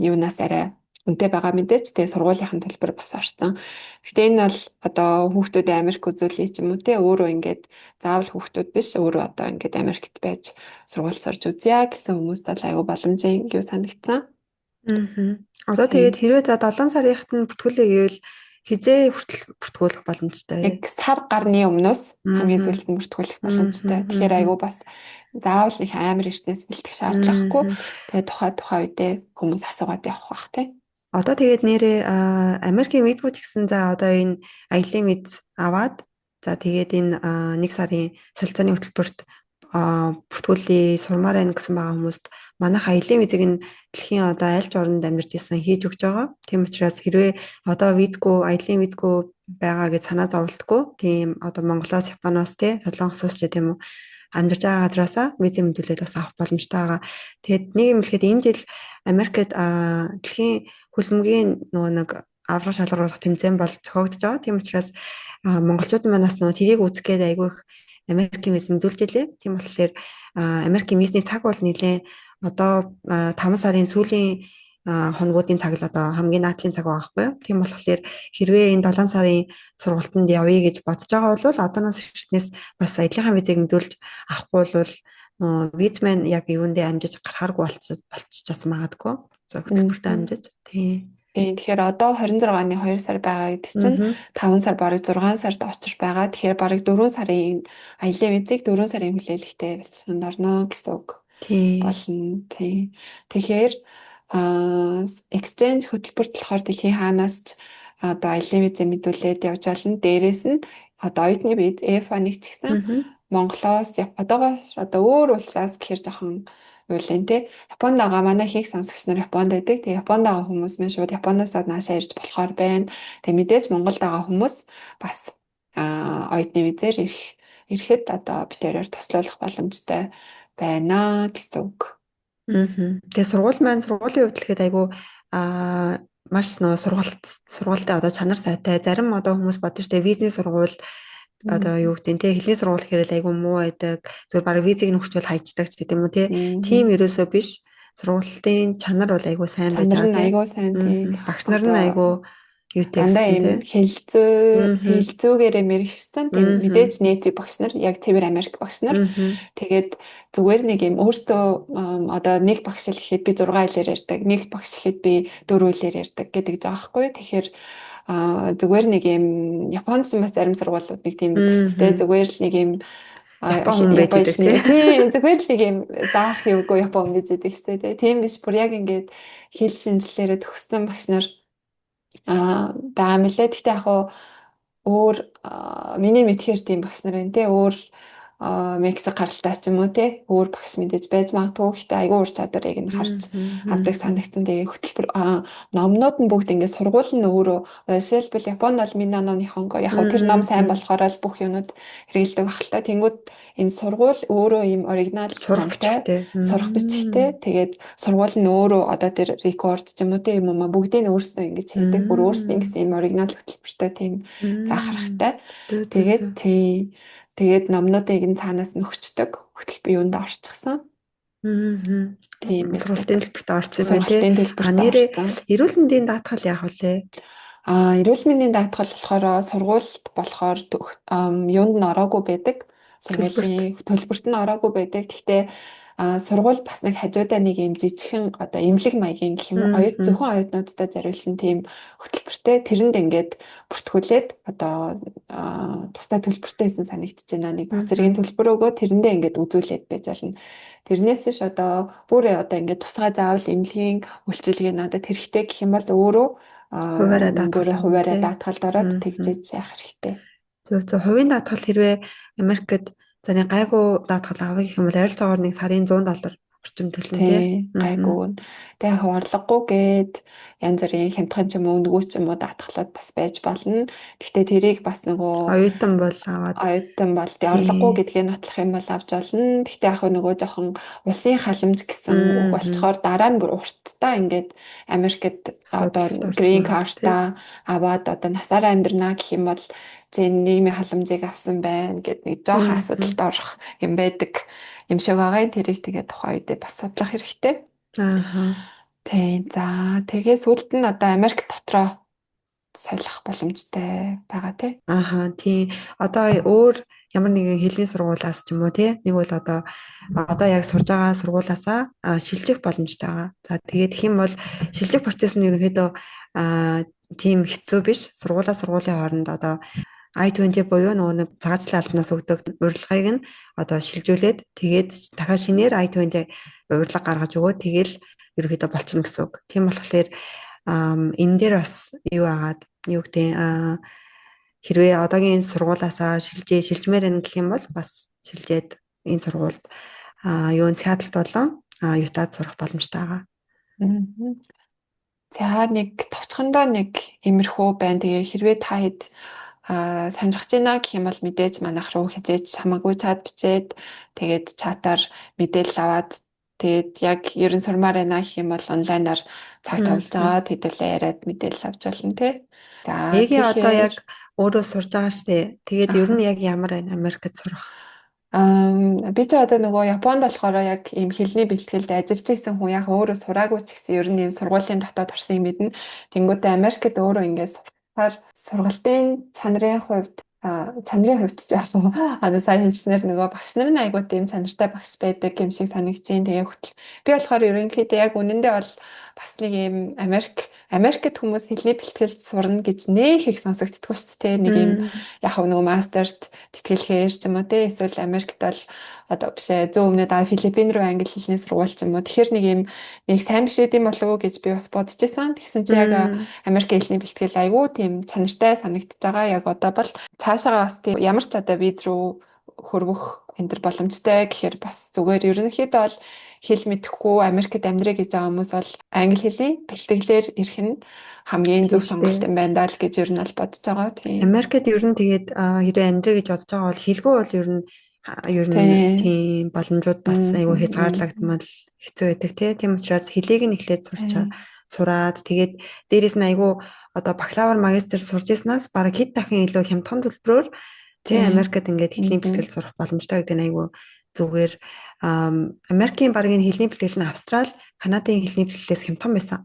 B: юунаас арай үнэтэй байгаа мэдээч тэгээ сургуулийнхын төлбөр бас орсон. Гэхдээ энэ бол одоо хүүхдүүдээ Америк үзүүлэх юм уу те өөрөө ингээд заавал хүүхдүүд биш өөрөө одоо ингээд Америкт байж сургууль сурж үзье гэсэн хүмүүст бол айгүй боломжийн юу санагдсан.
A: Аа. Одоо тэгээд
B: Тийм.
A: хэрвээ за 7 сарынхад нь бүртгүүлээ гэвэл хизээ хүртэл бүртгүүлэх боломжтой вэ?
B: Яг сар гарны өмнөөс хамгийн
A: Аа.
B: сүүлд нь бүртгүүлэх боломжтой. Тэгэхээр
A: Аа.
B: айгүй бас заавал их амар эртнээс бэлтэх шаардлагагүй.
A: Аа.
B: Тэгээ тухай үедээ хүмүүс асуугаад явах бах тий.
A: Одоо тэгээд нэрээ Америкийн визгүй ч гэсэн за одоо энэ аялын виз аваад за тэгээд энэ 1 сарын солилцооны хөтөлбөрт бүртгүүлээ сурмаар байна гэсэн байгаа хүмүүст манайх аялын визийг нь дэлхийн одоо аль ч оронд амьдарч исэн хийж өгч байгаа. Тийм учраас хэрвээ одоо визгүй аялын визгүй байгаа гэж санаа зовлтгүй тийм одоо Монголоос, Японоос тий Солонгосоос ч гэдэм үү амьдарч байгаа газраасаа визийн мэдүүлээд бас авах боломжтой байгаа. Тэгээд нэг юм хэлэхэд энэ жил Америкт дэлхийн хөлбөмбөгийн нөгөө нэг аврах шалгаруулах тэмцээн бол зохиогдож байгаа. Тийм учраас монголчууд манаас нөгөө тэрийг үзэх гээд айгүй их Америкийн виз мэдүүлж илээ. Тийм болохоор Америкийн визний цаг бол нэлээд одоо 5 сарын сүүлийн хоногуудын цаг л одоо хамгийн наадлын цаг байгаа байхгүй юу. Тийм болохоор хэрвээ энэ 7 сарын сургалтанд явъя гэж бодож байгаа бол одооноос эхлснээс бас аяллахын визийг мэдүүлж авахгүй бол виз маань яг юундээ амжиж гарахааргүй болчихж магадгүй. За хөтөлбөртөө амжиж. Тийм.
B: Тэгэхээр одоо 26-ны 2 сар байгаа гэдэг чинь 5 сар бараг 6 сард очиж байгаа. Тэгэхээр бараг 4 сарын аялын визийг 4 сарын хүлээлгтэй болчихсон орно гэсэн үг болно. Тийм. Тэгэхээр exchange хөтөлбөрт болохоор дэлхийн хаанаас ч одоо аялын визээ мэдүүлээд явж болно. Дээрээс нь одоо оюутны виз F1-ыг ч гэсэн Монголоос одоо өөр улсаас гэхэр жоохон уйлын тий. Японд байгаа манай хийх сонсогч нар Японд байдаг. Тэгээ Японд байгаа хүмүүс маань шууд Японоосоо наашаа ирж болохоор байна. Тэгээ мэдээж Монголд байгаа хүмүүс бас оюутны визээр ирэхэд одоо битээрээр туслуулах боломжтой байна гэсэн үг.
A: Тэгээ сургуулийн хувьд гэхэд айгүй маш нөө сургуультай одоо чанар сайтай. Зарим одоо хүмүүс бодож штэ визний сургууль одоо юу гэдэг те хэлний сургууль гэхээр айгүй муу байдаг. Зөвхөн баг визийг нь хүчвэл хайчдаг ч гэдэм үү те. Тийм ерөөсөө биш. Сургуулийн чанар бол айгүй сайн байж
B: Чанар
A: байгаа
B: нь
A: те.
B: айгүй сайн тийм.
A: Багш нар нь айгүй юутэй
B: дандаа
A: гэсэн те.
B: юм хэлзүүгээрээ мэрэгчсэн тийм мэдээж native багш нар яг цэвэр Америк багш нар тэгээд зүгээр нэг юм өөртөө одоо нэг багш л гэхэд би 6 хэлээр ярьдаг, нэг багш гэхэд би 4 хэлээр ярьдаг гэдэг жаа байхгүй. Тэгэхээр зүгээр нэг юм Японд ч бас зарим сургуулиуд нэг тийм байдаг шүү дээ. Зүгээр л нэг юм
A: Япон хүн байж байдаг
B: тийм зүгээр л нэг юм заах юугүй Япон байж байдаг шүү дээ. Тийм биш бүр яг ингээд хэл шинжилээрээ төгссөн багш нар байгаа мөлий. Гэхдээ яг хуу өөр миний мэдхээр тийм багш нар байна те өөр Мексик гаралтаас ч юм уу те өөр багш мэдээж байж магадгүй. Гэхдээ айгүй ур чадварыг нь харж авдаг санагдсан. Тэгээ хөтөлбөр номнууд нь бүгд ингээд сургууль нь өөрөө жишээлбэл Японд бол Минано Нихонго яг тэр ном сайн болохоор л бүх юмуд хэрэгэлдэг багтал та. Тэнгүүд энэ сургууль өөрөө ийм оригинал номтой сурах бичгтэй. Тэгээд сургууль нь өөрөө одоо тэр рекорд ч юм уу те юм уу бүгдийг нь өөрсдөө ингэж хийдэг. Бүр өөрсдөө гэсэн ийм оригинал хөтөлбөртэй тийм заах хэрэгтэй. Тэгээд номнуудыг нь цаанаас нөхчдөг хөтөлбөр юунд орчихсон.
A: Тийм сургалтын төлбөрт орсон байна тий. Нэрээ эрүүл мэндийн даатгал яах вэ?
B: Эрүүл мэндийн даатгал болохоор сургуульд болохоор юунд нь ороогүй байдаг. Сургуулийн төлбөрт нь ороогүй байдаг. Гэхдээ сургууль бас нэг хажуудаа нэг юм жижигхэн одоо эмнэлэг маягийн гэх юм зөвхөн оюутнуудтай зориулсан тийм хөтөлбөртэй тэрэнд ингээд бүртгүүлээд одоо тусдаа төлбөртэйсэн санагдаж байна. Нэг зэргийн төлбөр өгөө тэрэндээ ингээд үзүүлээд байж болно. Тэрнээс ш одоо бүр одоо ингээд тусгай заавал эмнэлгийн үйлчилгээ надад хэрэгтэй гэх юм бол өөрөө хуваараа даатгалд ороод тэгжээж яах хэрэгтэй.
A: Зөв хувийн даатгал хэрвээ Америкт за нэг гайгүй даатгал авах гэх юм бол ойролцоогоор нэг сарын $100 орчим төлнө тий.
B: Гайгүй. Тэгээ яг орлогогүй гээд янз бүрийн хямдхан ч юм уу өнгөө ч юм уу даатгалууд бас байж болно. Гэхдээ тэрийг бас нөгөө
A: оюутан бол тэгээ
B: орлогогүй гэдгээ нотлох юм бол авч болно. Гэхдээ яг нөгөө жоохон улсын халамж гэсэн үг болцохоор дараа нь бүр урттаа ингээд Америкт одоо green card-та аваад одоо насаараа амьдрнаа гэх юм бол нийгмийн халамжийг авсан байна гэд нэг жоохон асуудалд орох юм байдаг юм шиг байгаа. Тэрийг тэгээд тухайн үедээ бас судлах хэрэгтэй. Тийм. За тэгээ сүүлд нь одоо Америк дотроо солих боломжтой байгаа тий.
A: Ааха тийм. Одоо өөр ямар нэгэн хэлний сургуулиас ч юм уу тий. Нэг бол одоо яг сурж байгаа сургуулиасаа шилжих боломжтой байгаа. За тэгээд их юм бол шилжих процесс нь ерөнхийдөө тийм хэцүү биш. Сургуулийн хооронд одоо I-20 буюу нөгөө нэг цагаачлалын албанаас өгдөг урилгыг нь одоо шилжүүлээд тэгээд дахиад шинээр I-20 урилга гаргаж өгөө тэгэл ерөөхдөө болчихно гэсэн үг. Тийм болохоор энэ дээр бас юу агаад юу гэдэг хэрвээ одоогийн сургуулиасаа шилжмээр байна гэх юм бол бас шилжээд энэ сургуульд юу Сиэтлд болон Ютад сурах боломжтой байгаа.
B: Мгм. За нэг товчхондоо нэг имерхүү байна. Тэгээ хэрвээ та хэд сонирхож байна гэх юм бол мэдээж манайх руу хязээж хамаагүй чат бичээд тэгээд чатаар мэдээлэл аваад тэгээд яг ерөн сурмаар байна гэх юм бол онлайнаар цаг товлж байгаа хэдүүлээ яриад мэдээлэл авч болно тий. За
A: Эгийн одоо
B: тэгэхээр
A: яг өөрөө сурж байгаа штэ. Тэгээд ер нь яг ямар байна Америкт сурах?
B: Би ч одоо нөгөө Японд болохоор яг ийм хэлний бэлтгэлд ажиллаж исэн хүн яг өөрөө сураагүй ч гэсэн ер нь ийм сургуулийн дотоод орсон юм мэднэ. Тэнгүүтээ Америкт өөрөө ингээд сурахаар сургалтын чанарын хувьд ч яг одоо сайн хэлснээр нөгөө багш нар нь айгуу тийм чанартай багш байдаг юм шиг санагдчихээн. Тэгээ хөтөл. Би болохоор ерөнхийдөө яг үнэндээ бол бас нэг ийм Америкт хүмүүс хэлний бэлтгэлд сурна гэж нэх их сонсогддгоо шүү дээ. Нэг ийм яг нөгөө мастерт тэтгэлгээр ч юм уу те эсвэл Америкт бол одоо биш ээ зүүн өмнөд Филиппин руу англи хэлний сургууль ч юм уу. Тэгэхээр нэг сайн биш гэдэм болов уу гэж би бас бодож байсан. Тэгсэн чи яг Америк хэлний бэлтгэл айгүй тийм чанартай санагдчихж байгаа. Яг одоо бол цаашаа бас тийм ямар ч одоо виз рүү хөрвөх энэ төр боломжтой гэхээр бас зүгээр ерөнхийдөө бол хэл мэдэхгүй Америкт амьдраа гэж байгаа хүмүүс бол англи хэлний бэлтгэлээр ирэх нь хамгийн зөв сонголт юм байна даа л гэж ер нь бол бодож байгаа. Тийм.
A: Америкт ер нь тэгээд хэрэг амьдраа гэж бодож байгаа бол хэлгүй бол ер нь тийм боломжууд бас айгүй хязгаарлагдмал хэцүү байдаг тийм учраас хэлийг нь эхлээд сураад тэгээд дээрэс нь айгүй одоо бакалавр магистр сурж ирснаас бараг хэд дахин илүү хямдхан төлбөрөөр тийм Америкт ингээд хэлний бэлтгэл сурах боломжтой гэдэг нь айгүй зүгээр Америкийн багийн хэлний бэлтгэл нь Австрали, Канадын хэлний бэлтгэлээс хямдхан байсан.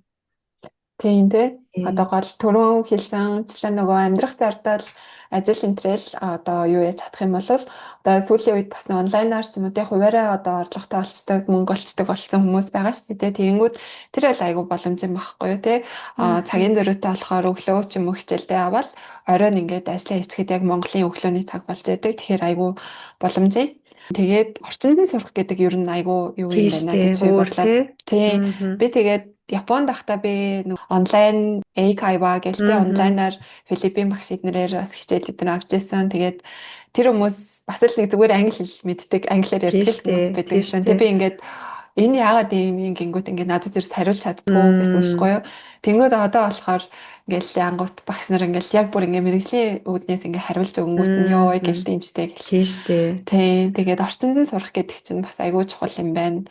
B: Тийм тий. Одоо гол түрүүн хэлсэнчлэн нөгөө амьдрах зардал ажил энтрэл одоо юу яаж чадах юм бол одоо сүүлийн үед бас онлайнаар ч юм уу тий хуваараа одоо орлоготой олцдог мөнгө олцдог болсон хүмүүс байгаа шүү дээ. Тэгэнгүүт тэр бол айгүй боломжтой байхгүй юу тий. Цагийн зөрүүтэй болохоор өглөө ч юм уу хичээлдээ аваад оройн ингээд ажиллаа хийчихэд яг Монголын өглөөний цаг болж байдаг. Тэгэхээр айгүй боломжтой. Тэгээд орчинд нь сурах гэдэг ер нь айгүй юу юм байна гэж би бодлоо. Тий. Би тэгээд Японд байхдаа би онлайн Eikaiwa гэлтэй онлайнаар Филиппин багш эднэрээр бас хичээлүүд нэр авч ирсэн. Тэгээд тэр хүмүүс бас л нэг зүгээр англи хэл мэддэг, англиар ярьдаг хүмүүс байдаг гэсэн. Тэг би ингээд энэ яагаад юм гингүүт ингээд надад ерөөс хариулж чаддгүй гэсэн болохгүй юу. Тэнгүүд одоо болохоор ингээл янгууд багш нар ингээл яг бүр ингээд мэрэгжлийн үүднээс ингээд хариулж өгөнгүүт нь ёо гэлтэй юмштэй гэл.
A: Тийм штэ.
B: Тийм. Тэгээд орчинд нь сурах гэдэг чинь бас айгүй чухал юм байна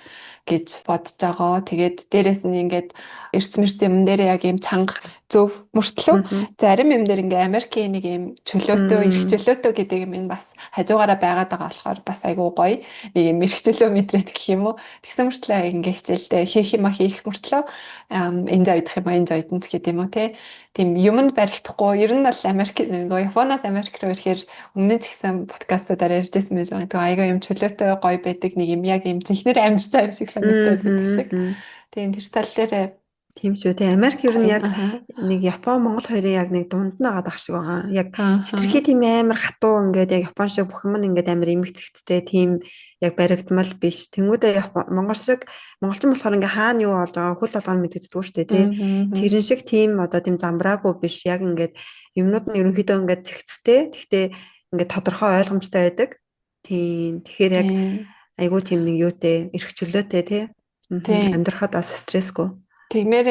B: гэж бодож байгаа. Тэгээд дээрэс нь ингээд эрс мэрс юм дээр яг юм чанга зөв мөртлөө зарим юм дээр ингээ Америкийн нэг юм чөлөөтөө эрх чөлөөтөө гэдэг юм энэ бас хажуугаараа байгаад байгаа болохоор бас айгүй гоё нэг юм эрх чөлөө мэдрээд гэх юм уу. Тэгсэн мөртлөө ингээ хичээлдээ хийх юм хийх мөртлөө энэ зайдах юм энэ зайдсан гэдэг юм уу те. Тийм юмд баригдахгүй. Ер нь бол Америк нөгөө Японоос Америк руу ирэхээр өмнө ч гэсэн подкастуудаар ярьжсэн байж байгаа. Тэгээ айгаа юм чөлөөтэй гоё байдаг нэг юм яг юм зинхнэр амьдарч байгаа юм шиг санагдаад байдаг шиг. Тийм тэр тал дээр
A: тийм шүү. Тэгээ Америк ер нь яг нэг Япон Монгол хоёрын яг нэг дунд нь байгаа шиг байгаа. Яг хитрхи тийм амар хатуу ингээд яг Япон шиг бүх юм ингээд амар эмгцэгттэй тийм яг баригдмал биш. Тэнгүүдээ монголчин болохоор ингээ хаана юу болж байгаа хөл болгоно мэддэгддэг шүү дээ тий. Тэрэн шиг тийм одоо тийм замбраагүй биш. Яг ингээд юмнууд нь ерөнхийдөө ингээд зэгцтэй. Гэхдээ ингээд тодорхой ойлгомжтой байдаг. Тийм. Тэгэхээр яг айгүй тийм нэг юутэй эрх чөлөөтэй тий. Амьдрахад бас стрессгүй.
B: Тэгмээр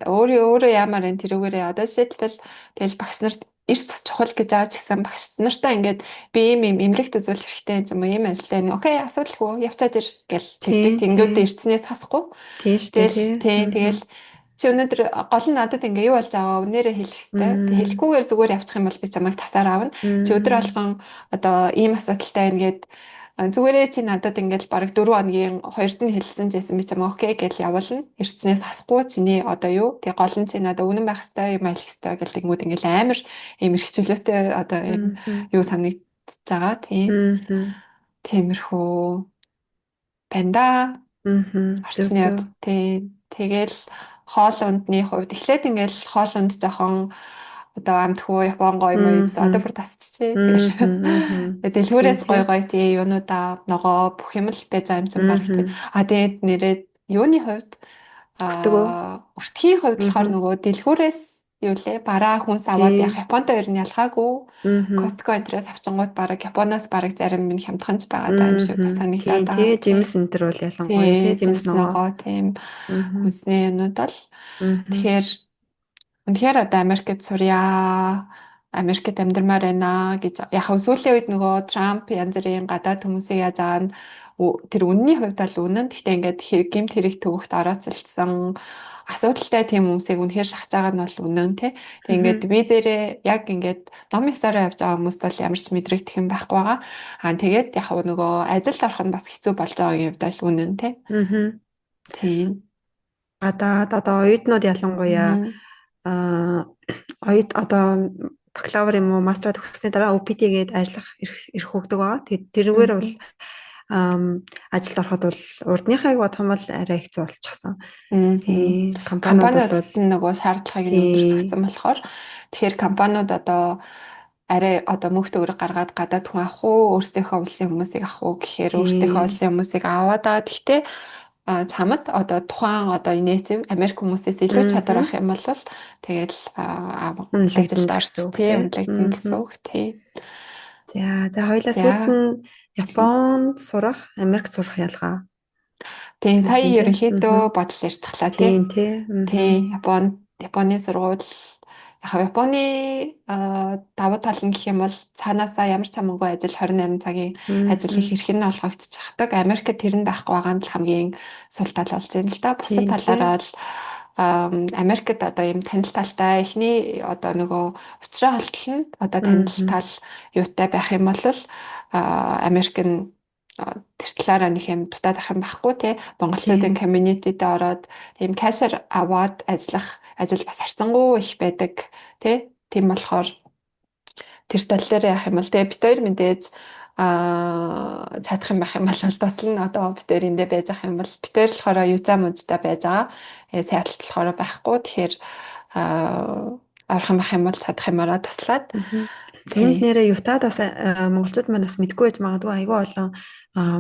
B: өөрөө яамаар энэ тэрүүгээрээ одоо жишээлбэл тэгэл багш нарт эрс чухал гэж ааж гисэн багш нартай ингээд би ийм эмнэлэгт үзүүлэх хэрэгтэй юм ийм ажиллаа нэг окей асуудалгүй явцаад ир гэл тэгдэг тэнгүүд эртснээс хасахгүй тэгэл чи өнөөдөр гол нь надад ингээ юу болж байгаа өнөөрэ хэлэх хэрэгтэй хэлэхгүйгээр зүгээр явчих юм бол би чамайг тасаар аавна чи өдөр болгон одоо ийм асуудалтай байна гэд Зүгээрээ чи надад ингээл бараг 4 хоногийн 2-д нь хэлсэн жисэн би чам окей гэж явуулна. Ирснээс асахгүй чиний одоо юу? Тэгээ гол нь чи надад үнэн байх хэвээр юм айлх хэвээр гэл тэнгууд ингээл амар юм эрхчлөөтэй одоо юм
A: Мгм.
B: юу санагдаж байгаа тийм.
A: Мгм.
B: Тиймэрхүү байна да.
A: Мгм. Зөв
B: Орчны
A: зөв.
B: од тий. Тэгэл хоол ундны хувьд эхлээд ингээл хоол унд жоохон одоо амтхүү Япон гоё мөн гэсэн одоо
A: Мгм.
B: бүр тасчихжээ.
A: Мгм. Мгм.
B: Тэгээд
A: Тийм
B: дэлгүүрээс
A: тий.
B: гоё гоё тий юунуудаа ногоо бүх юм л байж байгаа юм чинь баг тий.
A: Мгм.
B: Тэгээд нэрээд юуны хувьд
A: Өгтөгөө.
B: уртхийн хувьд болохоор
A: Мгм.
B: нөгөө дэлгүүрээс юу лээ бараа хүнс аваад явах
A: Тий.
B: Японтой ер нь ялгаагүй.
A: Мгм.
B: Costco энтрээс авчингууд бараг Японоос бараг зарим минь хямдхан ч байгаа даа юм шиг бас
A: Мгм. Тийм
B: санагдаад
A: тий.
B: байгаа тий.
A: Жимс энтер бол ялангуяа тий.
B: Тий,
A: Жимс
B: жимс
A: ногоо.
B: ногоо тийм
A: Мгм.
B: хүнсний юмнууд бол
A: Мгм.
B: тэгэхээр үнэхээр одоо Америкт сурья, Америкт амьдармаар байна гэж яг хав сүүлийн үед нөгөө Трамп янз бүрийн гадаад хүмүүсийг яаж байгаа нь тэр үнний хувьд бол үнэн. Гэхдээ ингээд гэмт хэрэг төвөгт орооцолцсон асуудалтай тийм хүмүүсийг үнэхээр шахаж байгаа нь бол үнэн тий. Тэг ингээд
A: Мгм.
B: визээрээ яг ингээд ном ёсороо явж байгаа хүмүүст бол ямар ч мэдрэгдэх юм байхгүй байгаа. Тэгээд яг нөгөө ажилд орох нь бас хэцүү болж байгаагийн хувьд бол үнэн тий.
A: Мгм.
B: Тийм.
A: Гадаад одоо оюутнууд ялангуяа
B: Мгм.
A: оюут одоо бакалавр юм уу мастера төгссөний дараа OPT гээд ажиллах эрх өгдөг байгаа. Тэгээд тэрүүгээр бол
B: Мгм.
A: ажилд ороход бол урдныхайг бодох юм бол арай хэцүү болчихсон.
B: Мгм.
A: Тийм компаниуд бол
B: Компаниудад нь нөгөө шаардлагыг нь
A: тийм
B: өндөрсгсөн болохоор тэгэхээр компаниуд одоо арай одоо мөнгө төгрөг гаргаад гадаад хүн авах уу өөрсдийнхөө улсын хүмүүсийг авах уу гэхээр өөрсдийнхөө
A: тийм
B: улсын хүмүүсийг аваад байгаа. Гэхдээ чамд одоо тухайн одоо инээзив Америк хүмүүсээс илүү чадвар авах
A: мгм
B: юм бол тэгэл
A: үнэлэгдэн
B: ажилд орч
A: гэсэн үг
B: тий
A: тий.
B: үнэлэгдэн гэсэн үг тий.
A: За хоёлаа сүлд
B: За.
A: нь Японд сурах, Америкт сурах ялгаа
B: Тийм сая
A: хэлсэн тий.
B: ерөнхийдөө бодол ярьчихлаа тий.
A: Тийм тий.
B: Тийм, Японы сургууль яг Японы давуу тал нь гэх юм бол цаанаасаа ямар ч хамаагүй ажил 28 цагийн ажил их
A: Мгм.
B: хэрэг нь олгогдчихдаг. Америкт тэр нь байхгүй байгаа нь л хамгийн сул тал болж байна л да. Бусад
A: Тийм тий.
B: талаараа л Америкт одоо юм танил талтай эхний одоо нөгөө уучраа холтол нь одоо танил
A: Мгм.
B: тал юутай байх юм бол Америк нь тэр талаараа нэг юм дутаад ах юм байхгүй те монголчуудын
A: Тийм.
B: community-д ороод тийм кашер аваад ажиллах ажил бас харцангуй их байдаг тийм болохоор тэр тал дээр яах юм бол те бид хоёр мэдээж чадах юм байх юм бол бас л н одоо бид хоёр эндээ байж ах юм бол бид хоёр болохоор юуцаа мужтай байж байгаа. Сайталт болохоор байхгүй. Тэгэхээр орох юм байх юм бол чадах юмараа туслаад
A: Мгм. Энд
B: тий.
A: нэрээ Ютад бас монголчууд маань бас мэдгүй байж магадгүй айгүй олон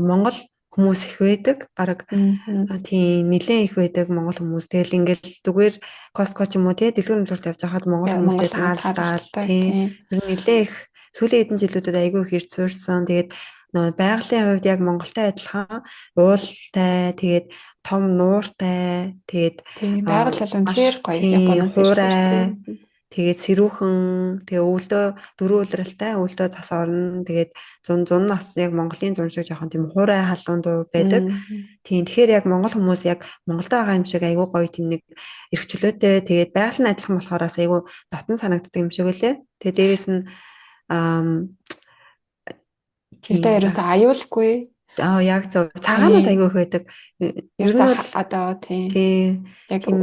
A: монгол хүмүүс их байдаг. Бараг
B: Мгм.
A: тийм нэлээд их байдаг монгол хүмүүс. Тэгэл ингээл зүгээр Costco ч юм уу тий дэлгүүр нөлөөлөлт явж байхад монгол хүмүүстэй
B: Монгол хүмүүст
A: тааралдаал
B: харагддаг
A: тий.
B: тий.
A: Ер нь нэлээд их сүүлийн хэдэн жилүүдэд айгүй их ирж суурьсан. Тэгээд нөө байгалийн хувьд яг Монголтай адилхан уултай тэгээд том нууртай тэгээд
B: Тийм байгаль бол үнэхээр
A: маш
B: гоё
A: тийм
B: Японоос ирэхээр тийм.
A: хуурай тэгээд сэрүүхэн тэгээ өвөлдөө дөрөв улиралтай өвөлдөө цас орно тэгээд зун нас яг Монголын зун шиг жоохон тийм хуурай халуун дуу байдаг.
B: Мгм.
A: Тийм тэгэхээр яг монгол хүмүүс яг Монголд байгаа юм шиг айгүй гоё тийм нэг эрх чөлөөтэй тэгээд байгаль нь адилхан болохоороо айгүй дотн санагддаг юм шиг үлээ. Тэгээд дээрэс нь ам
B: Тэрдээ
A: тийм за
B: ерөөсөө аюулгүй.
A: яг зөв цагаанууд айгүй
B: Тийм.
A: их байдаг. Ер нь
B: Ерөөсөө
A: бол
B: одоо тийм.
A: тийм
B: Яг
A: тийм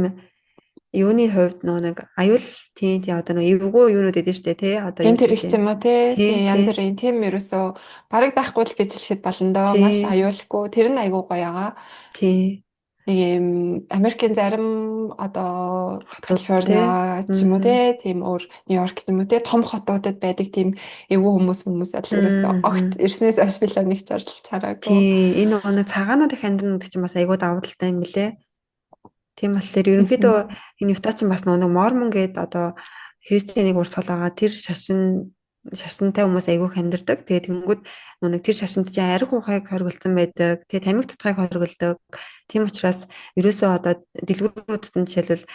A: юуны хувьд нөө нэг аюул тийм одоо нэг эвгүй юунууд эдэн штэ тий одоо юу
B: гэмт
A: гэдэг
B: хэрэг ч
A: тий
B: юм уу те
A: тий
B: тийм янз
A: тий
B: бүрийн тийм ерөөсөө бараг байхгүй л гэж хэлэхэд болно доо маш
A: тий
B: аюулгүй тэр нь аюу гоё байгаа
A: тий
B: нэг юм Америкийн зарим одоо
A: хотууд тий
B: Калифорниа ч юм уу
A: мм
B: те тийм өөр Нью-Йорк ч юм уу те том хотуудад байдаг тийм эвгүй хүмүүс бол ерөөсөө огт
A: мм
B: ирснээс хойш би л нэг ч орж чараагүй.
A: тий энэ нэг цагаанууд их амьдрын гэдэг чинь бас айгүй давуу талтай юм билэ. Тийм болохоор ерөнхийдөө
B: Мгм.
A: энэ Юта чинь бас нэг мормон гээд одоо христианыг урсгал байгаа тэр шашинтай хүмүүс айгүйх амьдардаг. Тэгээд тэнгүүд нэг тэр шашинд чинь арх ухааг хоригдсан байдаг. Тэгээд тамхи татхайг хоригддаг. Тийм учраас ерөөсөө одоо дэлгүүрүүдэд нь жишээлбэл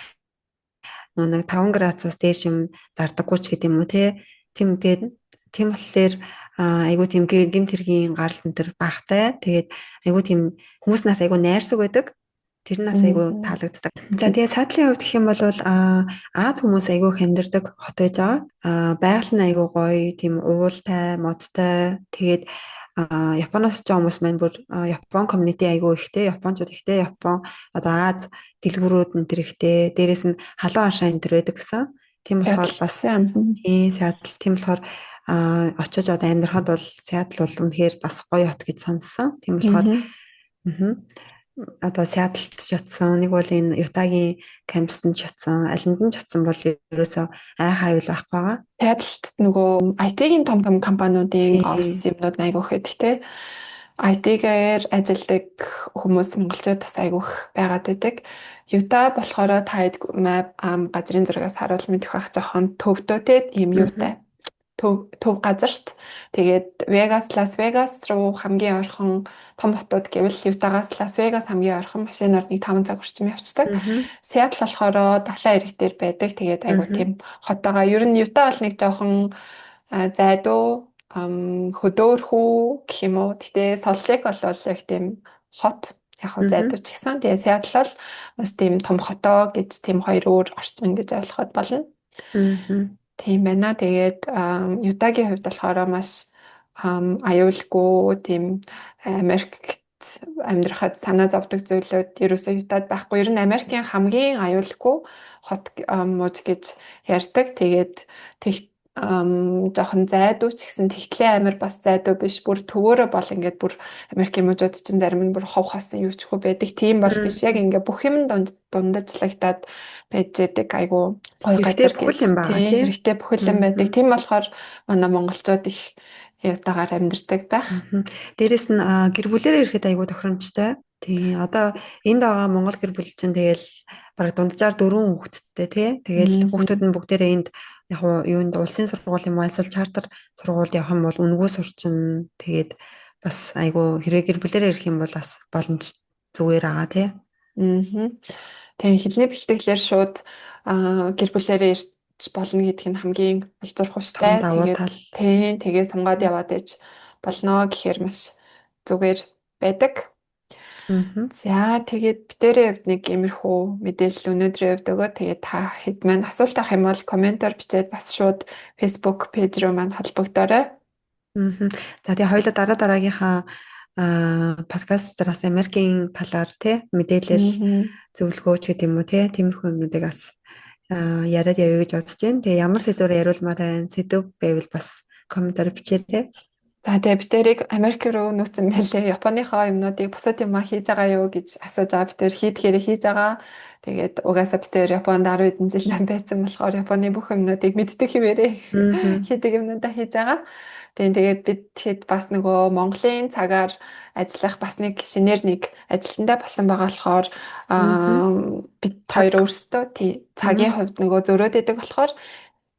A: нэг 5 градусаас дээш юм зардаггүй ч гэдэг юм уу те. Тийм тэгээд тийм болохоор айгүй тийм гэмт хэргийн гарал энэ төр багтай. Тэгээд айгүй тийм хүмүүс нас айгүй найрсаг байдаг. Тэр нас айгүй
B: Мгм.
A: таалагддаг. За тэгээд саадлын хувьд гэх юм бол Аз хүмүүс айгүй их амьдардаг хот байж байгаа. Байгаль нь айгүй гоё, тийм уултай, модтой. Тэгээд Японоос ч хүмүүс маань бүр Япон community айгүй ихтэй, Японочууд ихтэй, Япон одоо Аз дэлгүүрүүд энэ төр ихтэй, дээрэс нь халуун аршаа энэ төр байдаг гэсэн. Тийм болохоор бас
B: Яатлсан.
A: тийм Сиэтл тийм болохоор очиж одоо амьдрахад бол Сиэтл бол үнэхээр бас гоё хот гэж сонссон. Тийм болохоор
B: Аа.
A: одоо Сиэтлд ч очсон, нэг бол энэ Ютагийн кампуст нь ч очсон, алинд нь ч очсон бол ерөөсөө айхаа аюул байхгүй байгаа.
B: Тайлбарт нөгөө IT-ийн том том компаниудын офис
A: Тийм.
B: юмнууд айгүйх байдаг те. IT-гээр ажилладаг хүмүүс монголчууд бас айгүйх байгаад байдаг. Юта болохоор таад map газрын зурагаас харуул мэдэх байх жоохон төвдөө те ийм юутай. Төв газарт тэгээд Лас Вегас руу хамгийн ойрхон том хотууд гэвэл Ютагаас Лас Вегас хамгийн ойрхон машинаар нэг 5 цаг орчим явцдаг. Сиэтл болохоор далайн ирэг дээр байдаг. Тэгээд айгуу тийм хотоогоо ер нь Юта бол нэг жоохон зайдуу хөдөөрхүү гэх юм уу. Гэтэ Соллек бол яг тийм хот яг хөө зайдуу ч гэсэн. Тэгээд Сиэтл бол бас тийм том хотоо гэж тийм хоёр өөр орчин гэж ойлгоход болно. Тийм байна. Тэгээд Ютагийн хувьд болохоор маш аюулгүй тийм Америкт амьдрахад санаа зовдөг зүйлүүд ерөөсөө Ютад байхгүй. Ер нь Америкийн хамгийн аюулгүй хот мууж гэж ярьдаг. Тэгээд жоохон зайдуу ч гэсэн тэгтлээ амир бас зайдуу биш. Бүр төвөөрөө бол ингээд бүр Америкийн мужууд чинь зарим нь бүр хов хосон юу ч хөө байдаг. Тийм бол биш. Яг ингээд бүх юм дундажлагтаад байж байдаг. Айгу гоё
A: Хэрэгтэй
B: газар
A: бүхэл
B: гэж
A: юм байгаа
B: тийм
A: тий.
B: хэрэгтэй бүхэл юм байдаг. Тийм болохоор манай монголчууд их явтагаар амьдардаг байх.
A: Дээрэс нь гэр бүлээрээ ирэхэд айгүй тохиромжтой. Тий. Одоо энд байгаа Монгол гэр бүл чинь тэгэл бараг дунджаар 4 хүүхэдтэй тий. Тэгэл хүүхдүүд нь бүгдээрээ энд яг юунд улсын сургууль юм уу эсвэл чартер сургуульд явах юм бол үнэгүй сурчин. Тэгээд бас айгүй хэрвээ гэр бүлээрээ ирэх юм бол бас боломж зүгээр байгаа тий.
B: Тэгээ хэлний бэлтгэлээр шууд гэр бүлээрээ ирж болно гэдг нь хамгийн олзуурхуштай. Тэгээ сунгаад яваад иж болно гэхээр маш зүгээр байдаг. За тэгээд битэрийн хувьд нэг иймэрхүү мэдээлэл өнөөдрийн хувьд өгөө. Тэгээд та хэд маань асуулт авах юм бол комментоор бичээд бас шууд Facebook пэйж рүү маань холбогдоорой.
A: За тэгээ хоёулаа дараагийнхаа подкастраас Америкийн талаар тий мэдээлэл зөвлөгөөч гэдэг юм уу тий тиймэрхүү юмнуудыг бас яриад явъя гэж бодож байна. Тэгээ ямар сэдвээр яриулмаар байна? Сэдв байвал бас комментаар бичээрэй.
B: За тэгээ битэрийг Америк руу нүүсэн байлээ. Японыхоо юмнуудыг бусад юм хийж байгаа юу гэж асууж байгаа. Битэр хийдгээрээ хийж байгаа. Тэгээд угаасаа битэр Японд 10 хэдэн жил байсан болохоор Японы бүх юмнуудыг мэддэг хിവэрээ хийдэг юмнуудаа хийж байгаа. Тэгээд бид хэд бас нөгөө Монголын цагаар ажиллах бас нэг шинээр нэг ажилтнаа болсон байгаа болохоор бид хоёр өөрсдөө цагийн хувьд нөгөө зөрөөд идэг болохоор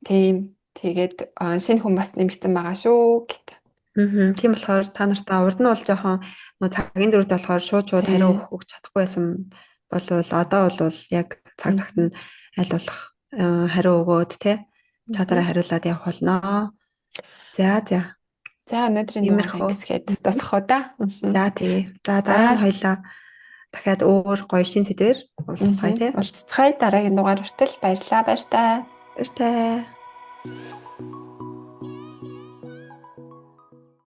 B: тийм тэгээд шинэ хүн бас нэмэгдсэн байгаа шүү гэт.
A: Тийм болохоор та нартаа урд нь бол жоохон цагийн зөрүүтэй болохоор шууд хариу өгөх чадахгүй байсан бол одоо бол яг цагт нь аль болох хариу өгөөд тий чадвараа хариулаад явах болно. За
B: өнөөдрийн дугаарыг хэсгээд дуусгах уу да.
A: За тий. За дараа нь хоёлаа дахиад өөр гоё шин сэдвэр уулзцгаая тий.
B: Уулзцгаая дараагийн дугаар хүртэл баярлалаа баяртай.
A: Баяртай.